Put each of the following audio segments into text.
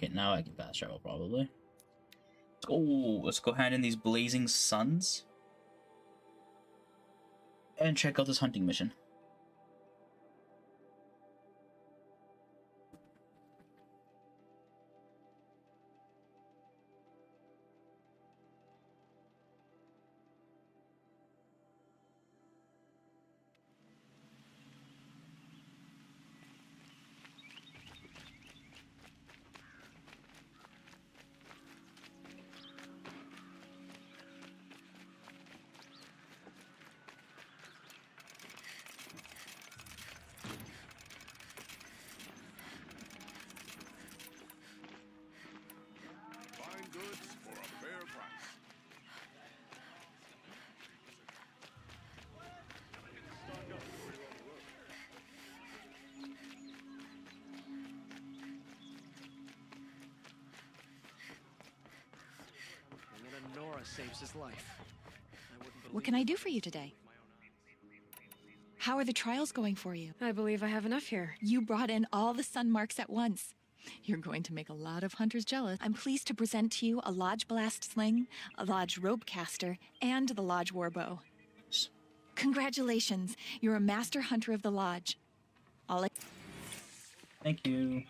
Okay, now I can fast travel probably. Let's go hand in these blazing suns and check out this hunting mission. Fine goods for a fair price. And then Nora saves his life. What can I do for you today? How are the trials going for you? I believe I have enough here. You brought in all the sun marks at once. You're going to make a lot of hunters jealous. I'm pleased to present to you a Lodge Blast Sling, a Lodge Rope Caster, and the Lodge Warbow. Congratulations, you're a master hunter of the Lodge. Thank you.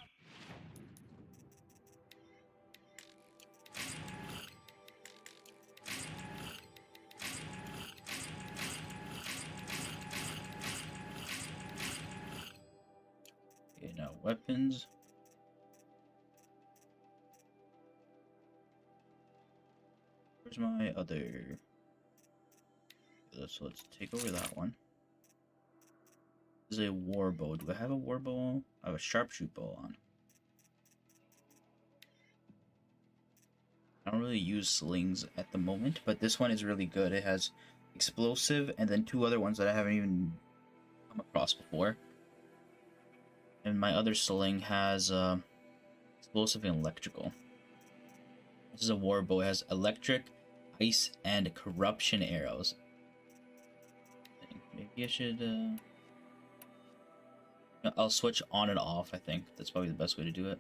Okay, now weapons. Where's my other? So let's take over that one. This is a war bow. Do I have a war bow? I have a sharpshoot bow on. I don't really use slings at the moment, but this one is really good. It has explosive and then two other ones that I haven't even come across before. And my other sling has explosive and electrical. This is a war bow. It has electric, ice, and corruption arrows. Maybe I should... I'll switch on and off, I think. That's probably the best way to do it.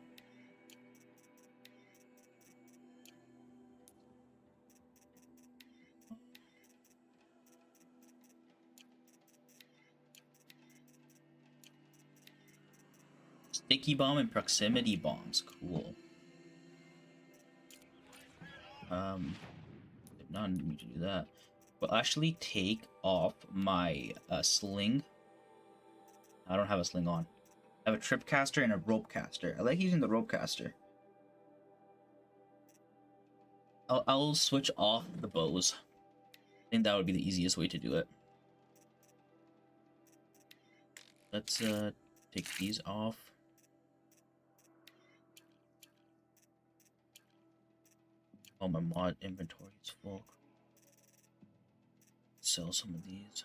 Sticky bomb and proximity bombs. Cool. Did not need me to do that. But actually take off my sling. I don't have a sling on. I have a trip caster and a rope caster. I like using the rope caster. I'll switch off the bows. I think that would be the easiest way to do it. Let's take these off. Oh, my mod inventory is full. Sell some of these.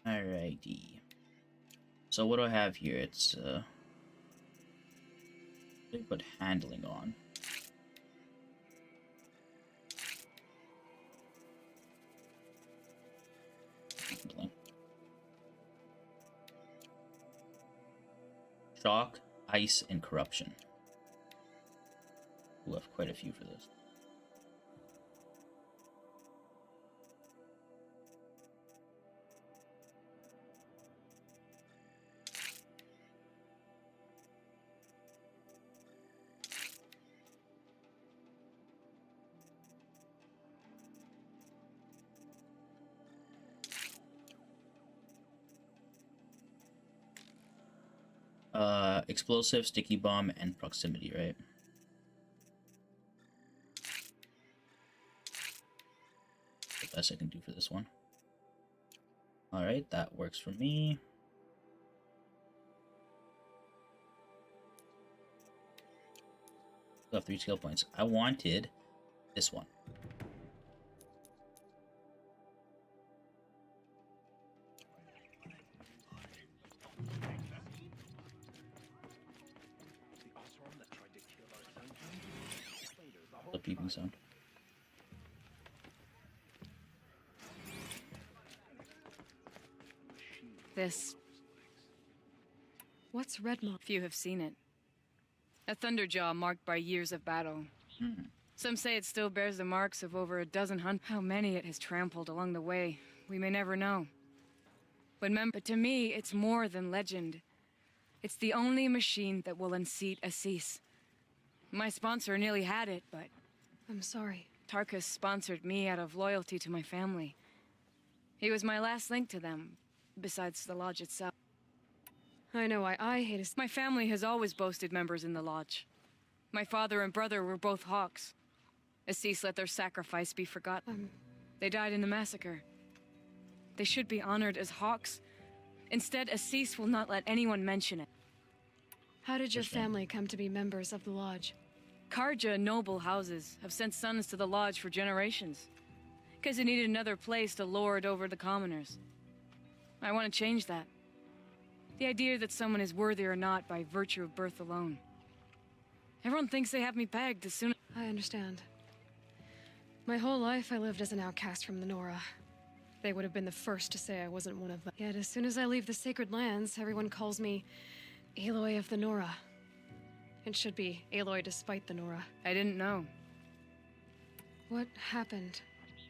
Alrighty. So what do I have here? It's they put handling on. Handling. Shock, ice, and corruption. We'll have quite a few for this. Explosive, sticky bomb, and proximity, right? The best I can do for this one. Alright, that works for me. Still have 3 skill points. I wanted this one. The peeping sound. This. What's Redmaw? Few have seen it. A thunderjaw marked by years of battle. Some say it still bears the marks of over a dozen hunters. How many it has trampled along the way, we may never know. But to me, it's more than legend. It's the only machine that will unseat Assis. My sponsor nearly had it, but I'm sorry. Tarkus sponsored me out of loyalty to my family. He was my last link to them, besides the lodge itself. I know why I hate us. My family has always boasted members in the lodge. My father and brother were both hawks. Assis let their sacrifice be forgotten. They died in the massacre. They should be honored as hawks. Instead, Assis will not let anyone mention it. How did your family come to be members of the lodge? Karja noble houses have sent sons to the lodge for generations. Because they needed another place to lord over the commoners. I want to change that. The idea that someone is worthy or not by virtue of birth alone. Everyone thinks they have me pegged as soon as... I understand. My whole life I lived as an outcast from the Nora. They would have been the first to say I wasn't one of them. Yet as soon as I leave the sacred lands, everyone calls me Aloy of the Nora. It should be Aloy despite the Nora. I didn't know. What happened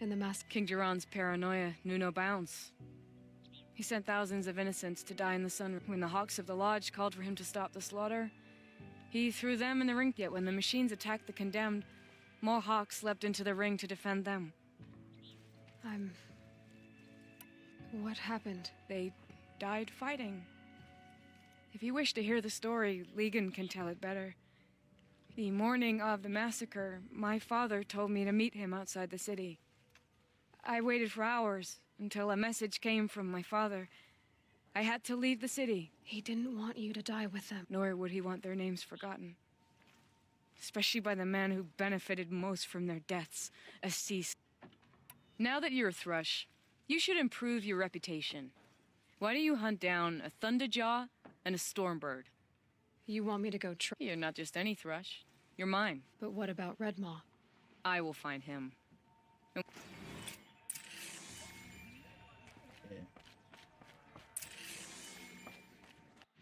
in the mass? King Duran's paranoia knew no bounds. He sent thousands of innocents to die in the sun. When the Hawks of the Lodge called for him to stop the slaughter, he threw them in the ring. Yet when the machines attacked the condemned, more Hawks leapt into the ring to defend them. What happened? They died fighting. If you wish to hear the story, Legan can tell it better. The morning of the massacre, my father told me to meet him outside the city. I waited for hours until a message came from my father. I had to leave the city. He didn't want you to die with them. Nor would he want their names forgotten. Especially by the man who benefited most from their deaths, Assis. Now that you're a thrush, you should improve your reputation. Why don't you hunt down a thunderjaw and a stormbird? You want me to go You're not just any thrush. You're mine. But what about Redmaw? I will find him.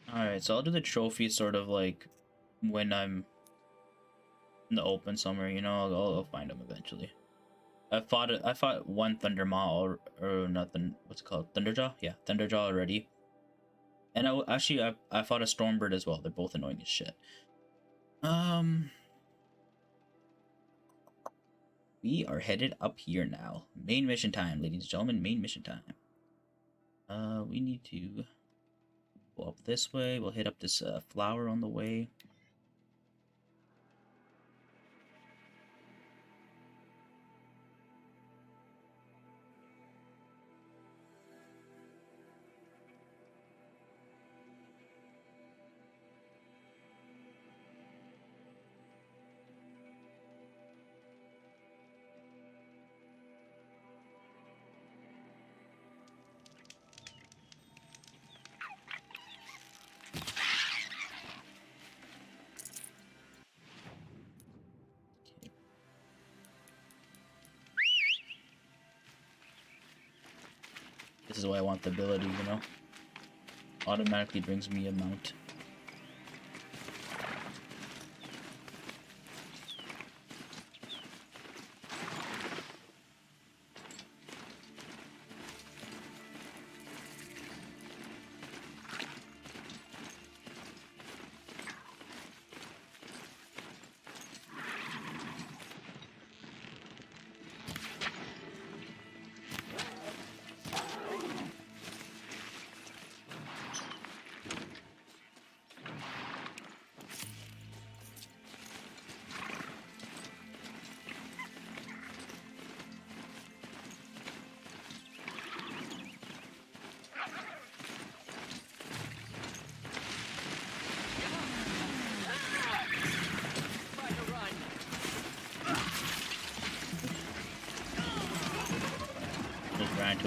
Alright, so I'll do the trophy sort of like when I'm in the open somewhere, you know, I'll find him eventually. I fought one Thundermaw or nothing. What's it called? Thunderjaw? Yeah, Thunderjaw already. And I fought a Stormbird as well. They're both annoying as shit. We are headed up here now. Main mission time, ladies and gentlemen. Main mission time. We need to go up this way. We'll hit up this flower on the way. This is why I want the ability, you know? Automatically brings me a mount.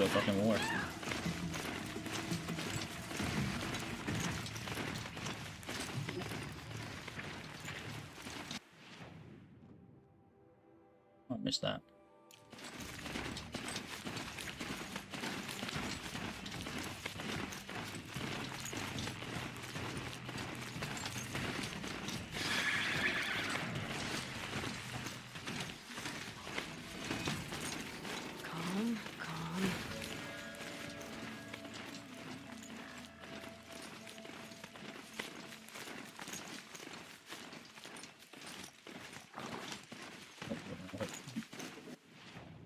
to a fucking war. Oh, I missed that. Calm, calm.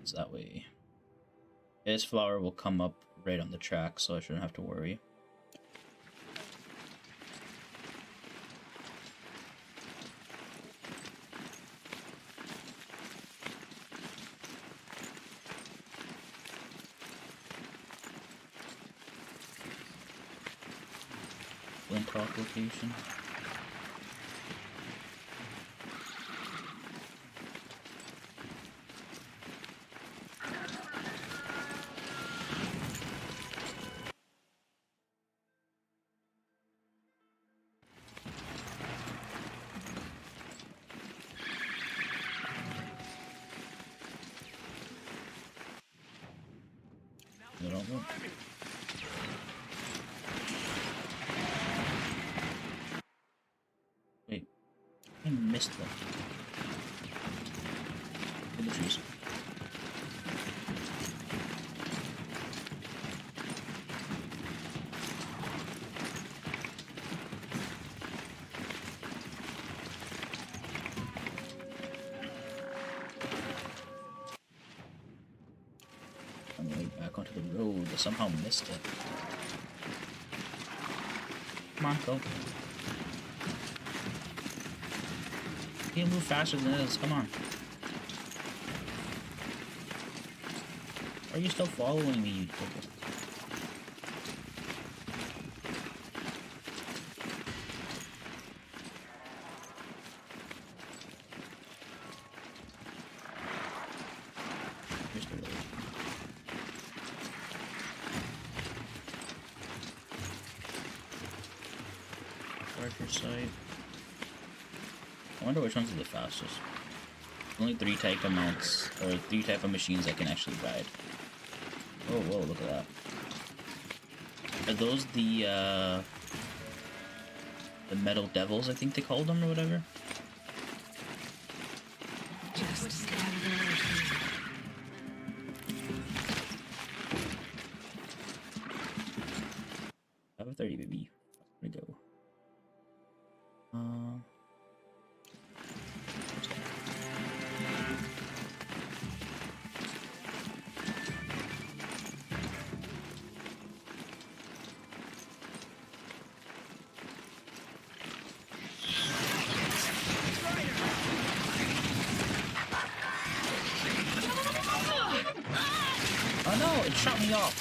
It's that way. This flower will come up right on the track, so I shouldn't have to worry. Flint rock location. I don't know. Wait, I missed them. In the trees. I'm going back onto the road. I somehow missed it. Come on, go. You can move faster than this. Come on. Are you still following me, you people? Here's the road. Archer sight. I wonder which ones are the fastest. Only 3 type of mounts, or 3 type of machines I can actually ride. Oh, whoa, look at that. Are those the metal devils, I think they called them, or whatever? Just stay out of the way. I have a 30, baby. Where'd it go? Oh no, it shot me off.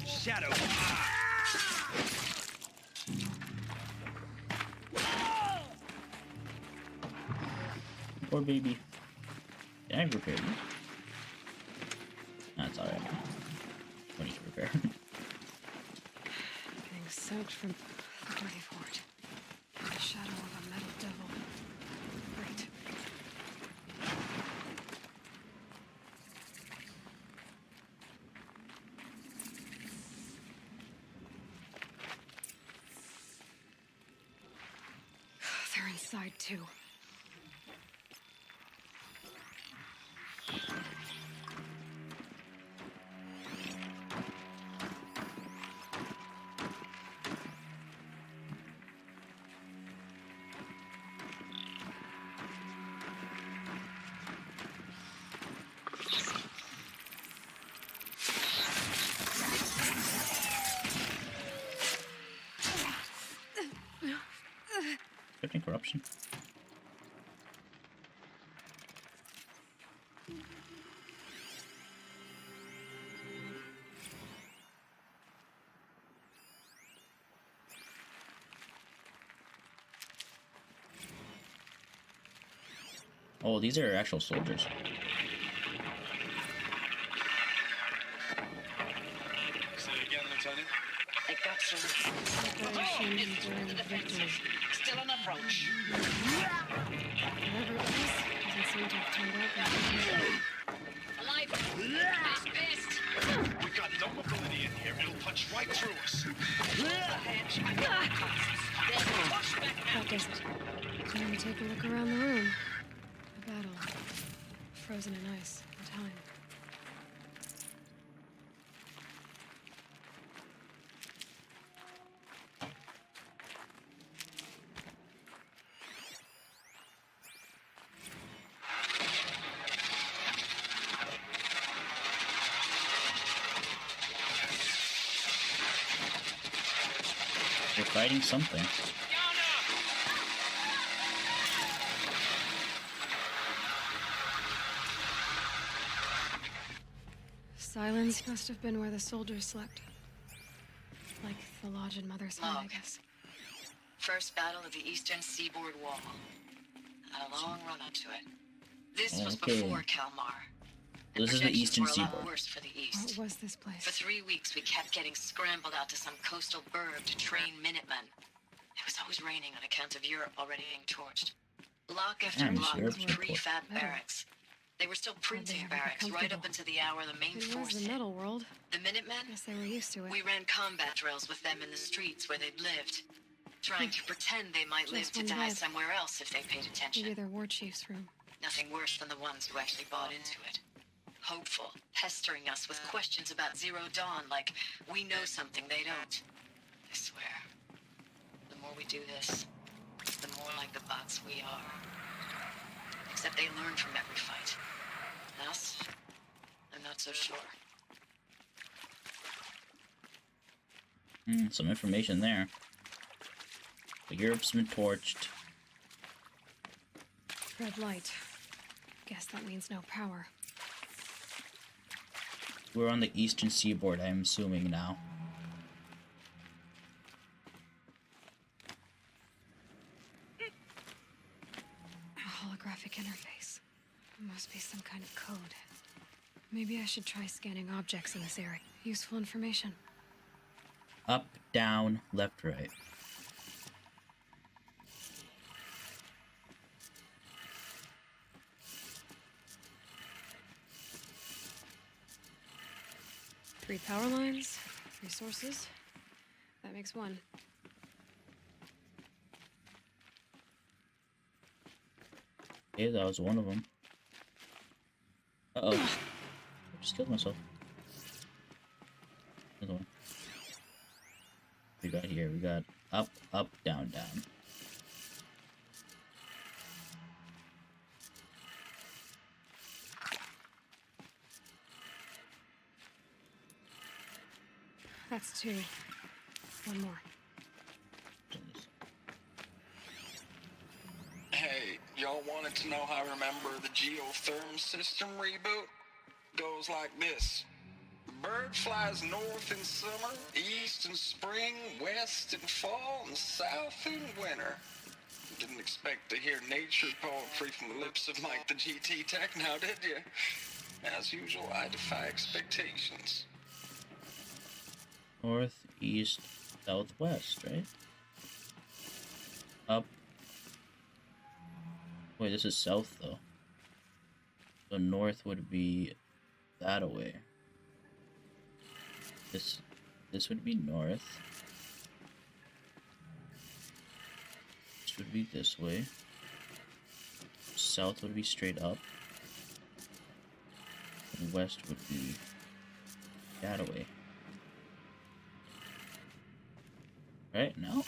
Shadow. Poor baby. Can I repair you? That's alright. What need to repair? Getting soaked from the Grave-Hoard. The shadow of a metal devil. Great. They're inside too. Expecting corruption. Oh, these are actual soldiers. Say it again, Lieutenant. I got some Preparation it's during the victory. defensive. Still an approach. Whatever it was, doesn't seem to have turned out that way. Alive. Fist. We got no mobility in here. It'll punch right through us. Then push back out. That does it. Time to take a look around the room. A battle. Frozen in ice. In time. They're fighting something. Silence must have been where the soldiers slept. Like the lodge in Mother's Home, I Log. guess. First battle of the eastern seaboard wall. Had a long run up to it. This was Okay. before Kalmar. And This is the projections eastern were a lot seaboard. worse for the east. What was this For place? 3 weeks, we kept getting scrambled out to some coastal burg to train Minutemen. It was always raining on account of Europe already being torched. Block after Damn, block Europe's of been prefab torched. barracks. They were still printing have it barracks right up comfortable. into the hour the main It was force the hit. metal world. The Minutemen? Guess they were used to it. We ran combat drills with them in the streets where they'd lived, trying to pretend they might live Just to one die bed. somewhere else if they paid attention. Maybe their war chief's room. Nothing worse than the ones who actually bought into it. Hopeful, pestering us with questions about Zero Dawn, like we know something they don't. I swear, the more we do this, the more like the bots we are. Except they learn from every fight. Us? I'm not so sure. Some information there. But Europe's been torched. Red light. Guess that means no power. We're on the eastern seaboard, I'm assuming now. A holographic interface. Must be some kind of code. Maybe I should try scanning objects in this area. Useful information. Up, down, left, right. Three power lines, three sources. That makes one. Okay, that was one of them. Uh-oh. I just killed myself. Another one. We got here, we got up, up, down, down. That's two. One more. Hey, y'all wanted to know how I remember the geotherm system reboot? Goes like this. The bird flies north in summer, east in spring, west in fall, and south in winter. Didn't expect to hear nature poetry from the lips of Mike the GT Tech now, did you? As usual, I defy expectations. North, east, southwest, right? Up. Wait, this is south though. So north would be that away. This would be north. This would be this way. South would be straight up. And west would be that away. Right now?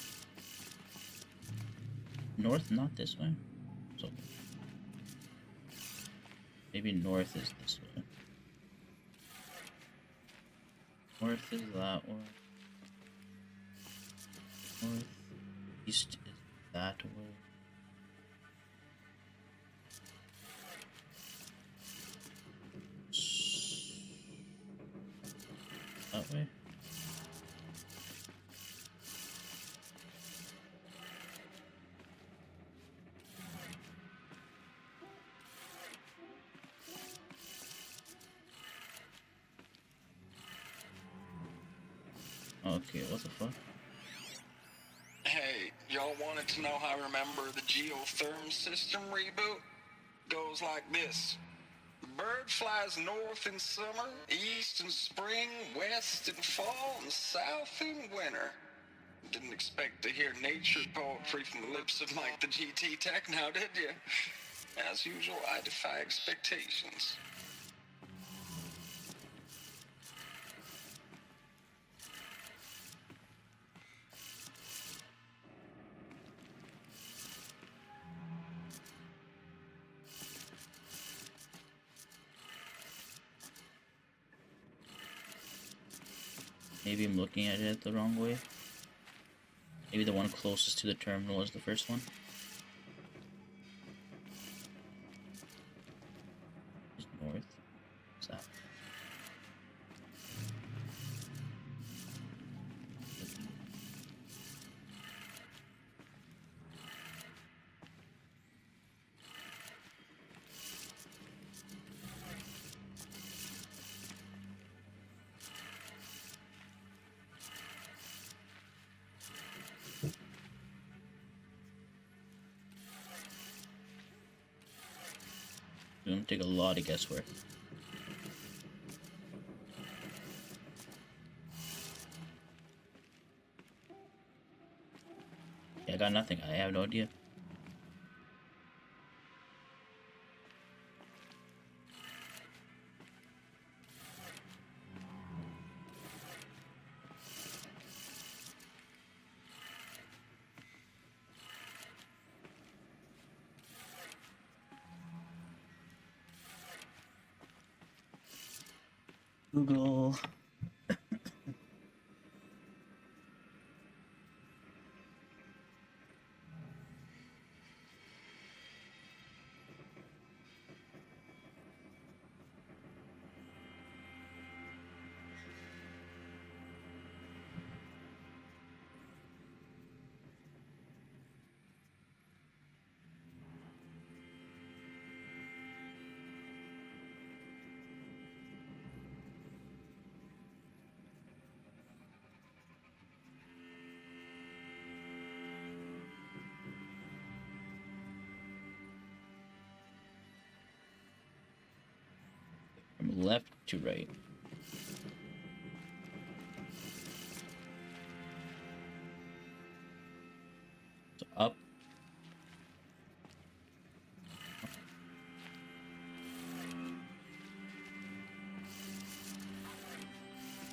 North, not this way. So maybe north is this way. North is that way. North, east is that way. That way. Okay, what the fuck? Hey, y'all wanted to know how I remember the geotherm system reboot? Goes like this. Bird flies north in summer, east in spring, west in fall, and south in winter. Didn't expect to hear nature poetry from the lips of Mike the GT Tech now, did you? As usual, I defy expectations. Maybe I'm looking at it the wrong way. Maybe the one closest to the terminal is the first one. Just north, south. It's gonna take a lot of guesswork. Yeah, I got nothing. I have no idea. Google. From left to right. So up.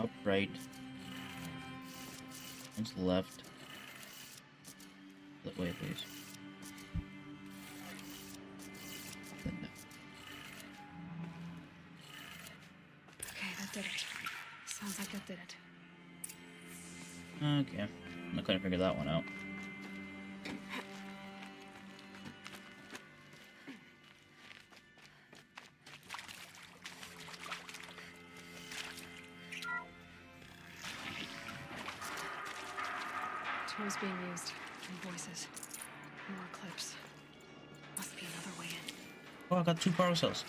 Up, right. One's left. That way, please. Then down. Okay, that did it. Sounds like that did it. Okay. I couldn't figure that one out. Tools being used. And voices. More clips. Must be another way in. Oh, I got 2 power cells.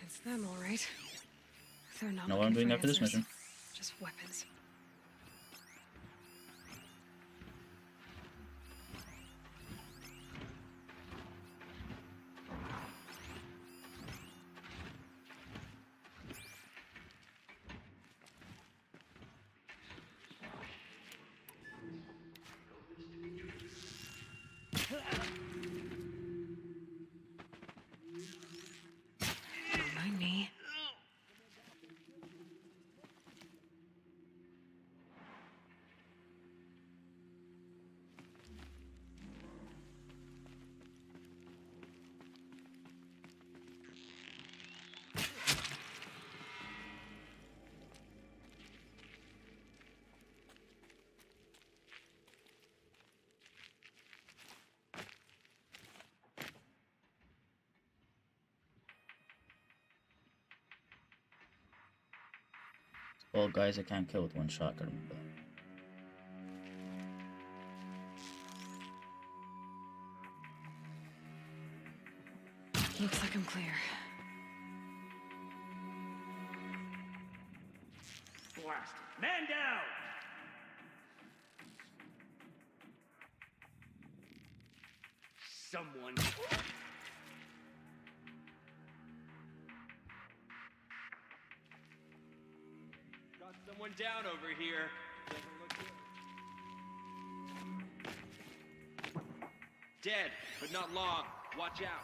It's them, all right. They're not Know what I'm looking doing for after this answers. mission. Just weapons. Don't mind me. Well, guys, I can't kill with one shot. Gotta remember that. Looks like I'm clear. someone. Got someone down over here. Doesn't look good. Dead, but not long. Watch out.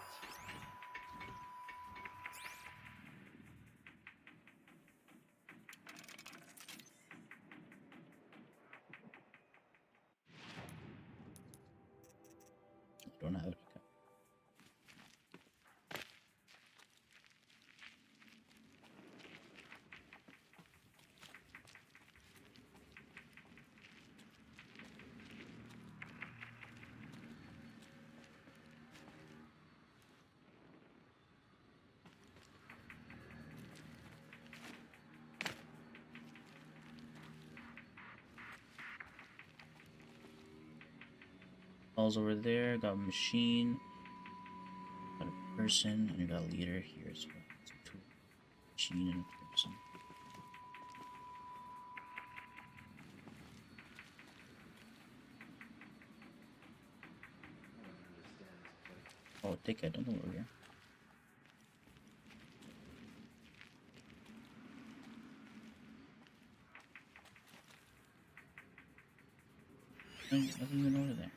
I don't have it. Falls over there, got a machine, got a person, and you got a leader here as well. So two machine and a person. Oh, dickhead, don't go over here. Nothing even over there.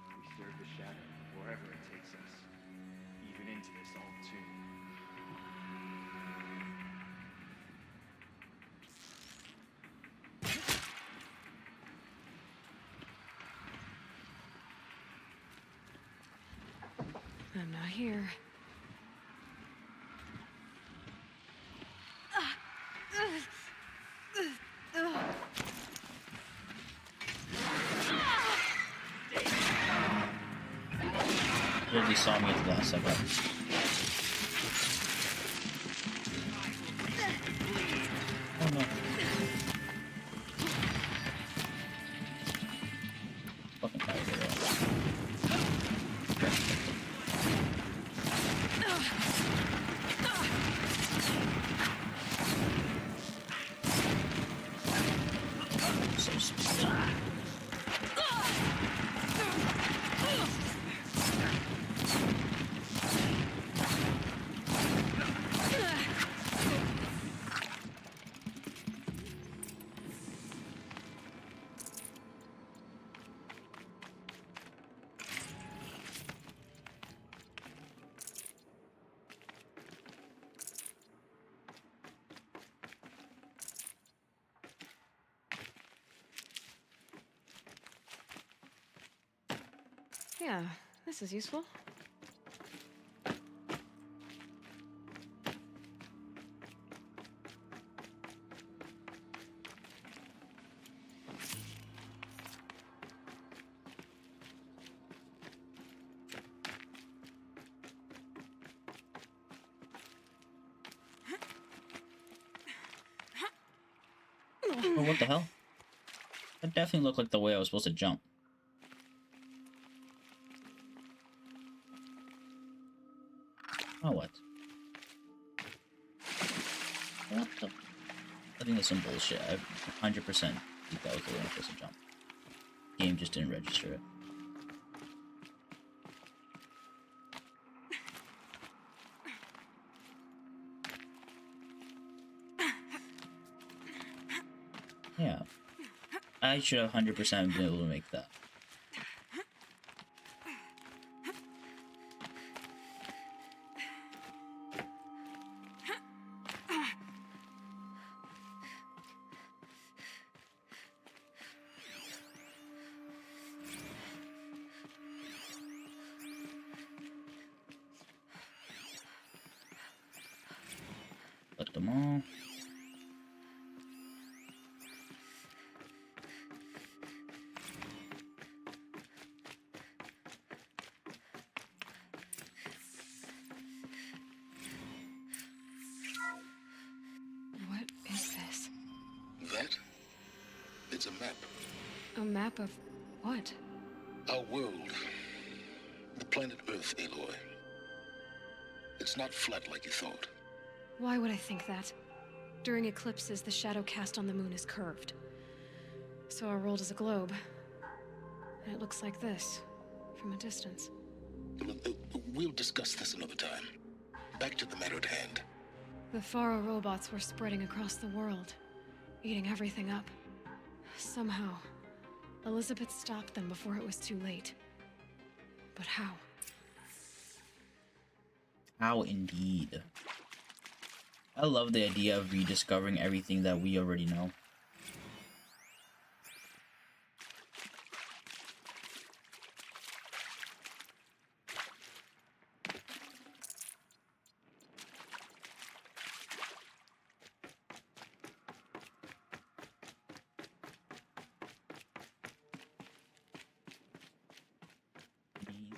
We serve the shadow wherever it takes us, even into this old tomb. I'm not here. Literally saw me at the last second. Oh no. Fucking tired of it. So stupid. Yeah, this is useful. Oh, what the hell? That definitely looked like the way I was supposed to jump. Oh, what? What the? I think that's some bullshit. I 100% think that was the way I'm supposed to jump. Game just didn't register it. Yeah. I should have 100% been able to make that. Collect them all. What is this? That It's a map. A map of what? Our world. The planet Earth, Aloy. It's not flat like you thought. Why would I think that? During eclipses, the shadow cast on the moon is curved. So our world is a globe. And it looks like this, from a distance. We'll discuss this another time. Back to the matter at hand. The Faro robots were spreading across the world, eating everything up. Somehow, Elizabeth stopped them before it was too late. But how? How indeed. I love the idea of rediscovering everything that we already know.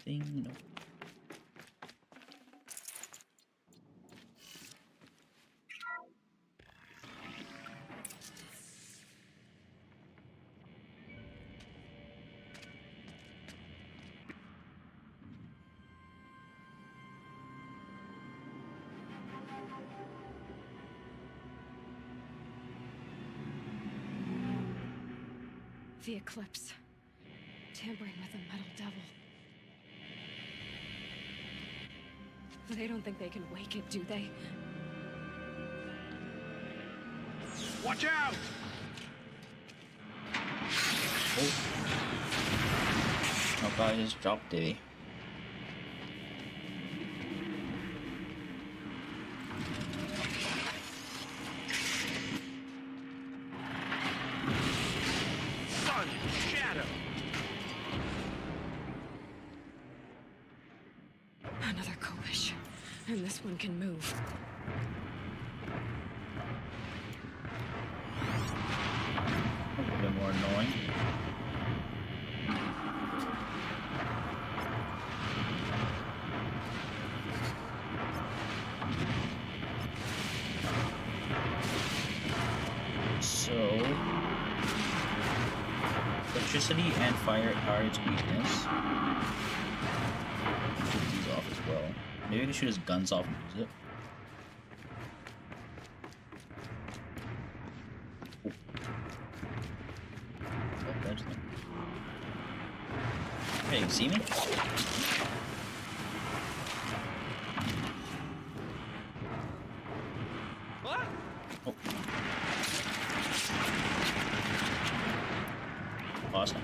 Anything? No. The eclipse. Tampering with the metal devil. They don't think they can wake it, do they? Watch out! Oh god, I just dropped it. Sun, shadow. Another Kovish. And this one can move. A bit more annoying. So, electricity and fire are its weakness. Shoot these off as well. Maybe we can shoot his guns off and use it. Oh, dodge them. Hey, you see me? What? Oh. Awesome.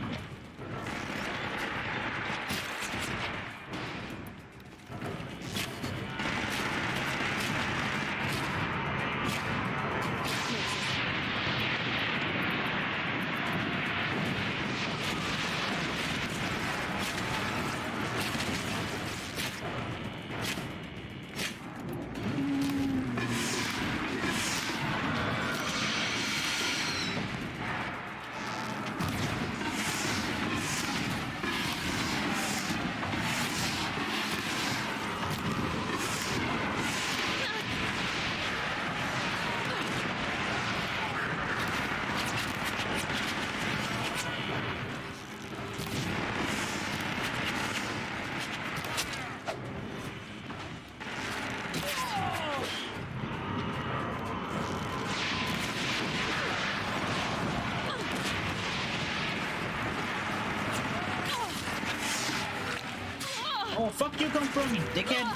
Oh, fuck you come from, you dickhead!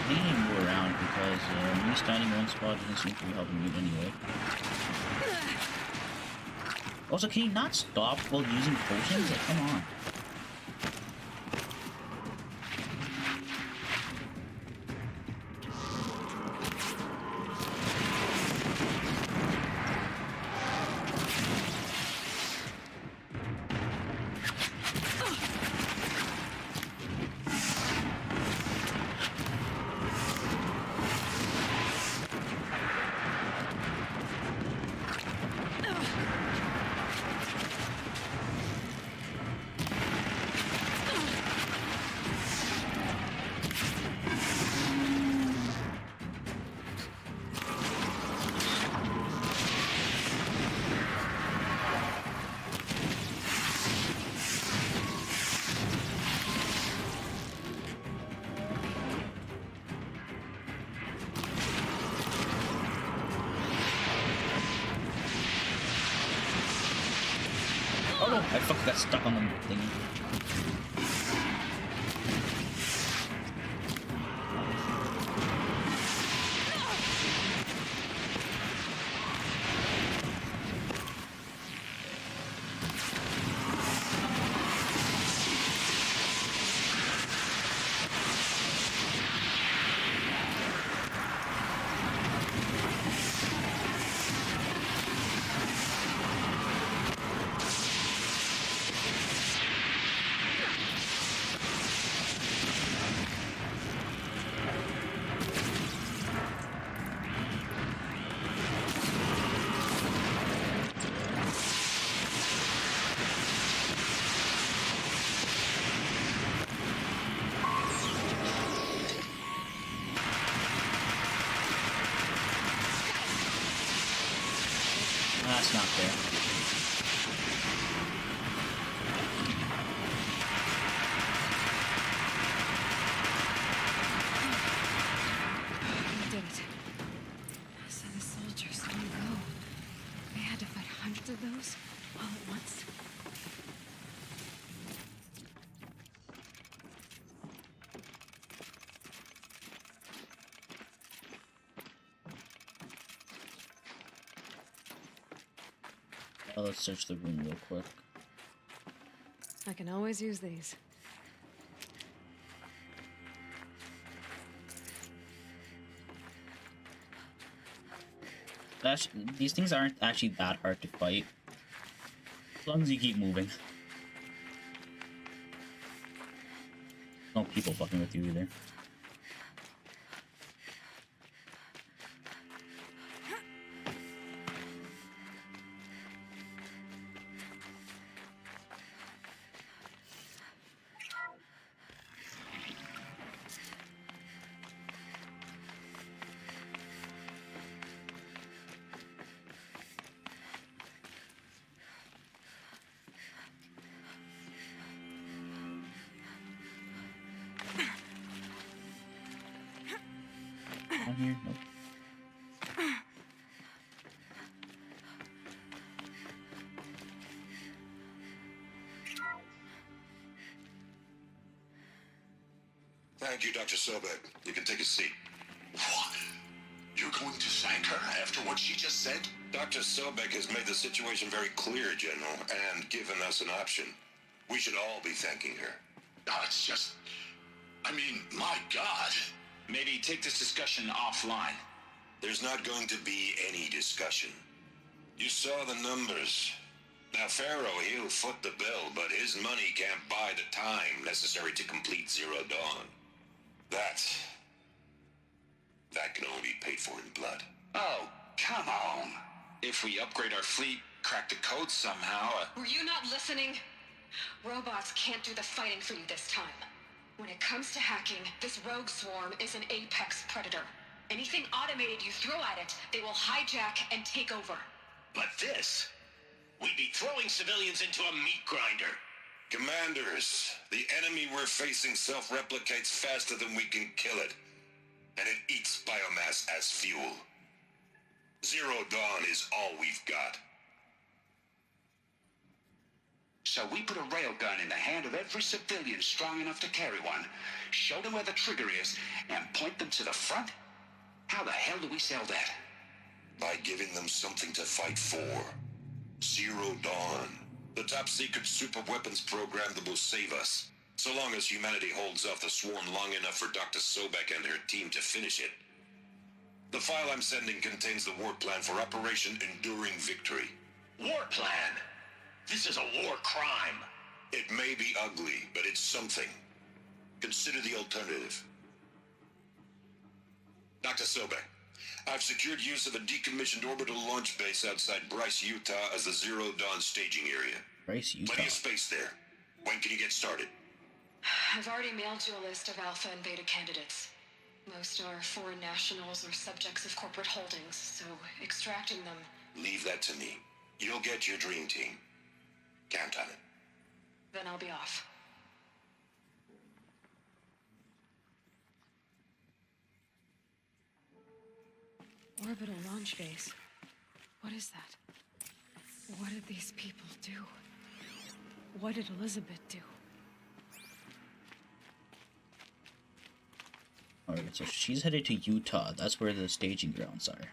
I need to move around because me standing in one spot doesn't seem to be helping me anyway. Also, can you not stop while using potions? Like, come on. I fucking got stuck on the thing. That's not fair. We did it. So the soldiers didn't go. They had to fight hundreds of those all at once. Let's search the room real quick. I can always use these. These things aren't actually that hard to fight, as long as you keep moving. No people fucking with you either. On here? Nope. Thank you, Dr. Sobek. You can take a seat. What? You're going to thank her after what she just said? Dr. Sobek has made the situation very clear, General, and given us an option. We should all be thanking her. Oh, it's just... I mean, my God. Maybe take this discussion offline. There's not going to be any discussion. You saw the numbers. Now, Pharaoh, he'll foot the bill, but his money can't buy the time necessary to complete Zero Dawn. That can only be paid for in blood. Oh, come on. If we upgrade our fleet, crack the code somehow... Were you not listening? Robots can't do the fighting for you this time. When it comes to hacking, this rogue swarm is an apex predator. Anything automated you throw at it, they will hijack and take over. But this... we'd be throwing civilians into a meat grinder. Commanders, the enemy we're facing self-replicates faster than we can kill it. And it eats biomass as fuel. Zero Dawn is all we've got. So we put a railgun in the hand of every civilian strong enough to carry one, show them where the trigger is, and point them to the front? How the hell do we sell that? By giving them something to fight for. Zero Dawn. The top-secret super-weapons program that will save us. So long as humanity holds off the swarm long enough for Dr. Sobek and her team to finish it. The file I'm sending contains the war plan for Operation Enduring Victory. War plan? This is a war crime. It may be ugly, but it's something. Consider the alternative. Dr. Sobek, I've secured use of a decommissioned orbital launch base outside Bryce, Utah as the Zero Dawn staging area. Bryce, Utah. Plenty of space there. When can you get started? I've already mailed you a list of alpha and beta candidates. Most are foreign nationals or subjects of corporate holdings, so extracting them... Leave that to me. You'll get your dream team. Count on it. Then I'll be off. Orbital launch base. What is that? What did these people do? What did Elizabeth do? Alright, so she's headed to Utah. That's where the staging grounds are.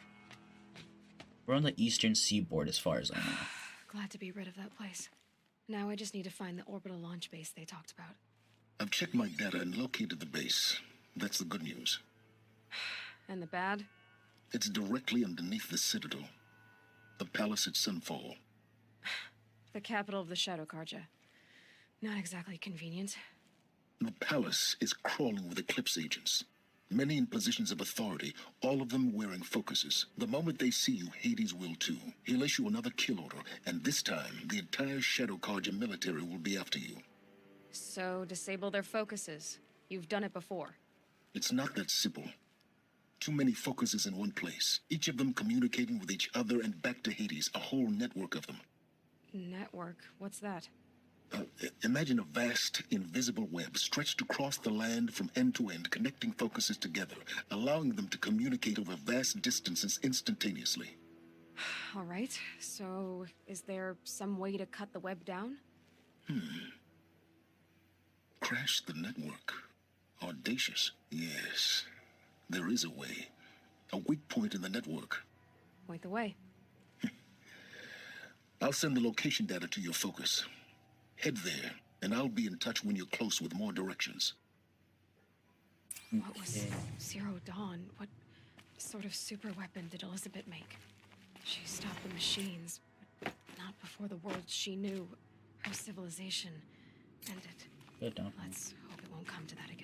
We're on the eastern seaboard as far as I know. Glad to be rid of that place. Now I just need to find the orbital launch base they talked about. I've checked my data and located the base. That's the good news. And the bad? It's directly underneath the Citadel. The palace at Sunfall. The capital of the Shadow Carja. Not exactly convenient. The palace is crawling with Eclipse agents. Many in positions of authority, all of them wearing focuses. The moment they see you, Hades will too. He'll issue another kill order, and this time, the entire Shadow Carja military will be after you. So, disable their focuses. You've done it before. It's not that simple. Too many focuses in one place, each of them communicating with each other and back to Hades, a whole network of them. Network? What's that? Imagine a vast, invisible web stretched across the land from end to end, connecting focuses together, allowing them to communicate over vast distances instantaneously. All right, so is there some way to cut the web down? Crash the network. Audacious. Yes, there is a way. A weak point in the network. Point the way. I'll send the location data to your focus. Head there, and I'll be in touch when you're close with more directions. What was Zero Dawn? What sort of super weapon did Elizabeth make? She stopped the machines, but not before the world she knew, her civilization, ended. Good, no. Let's hope it won't come to that again.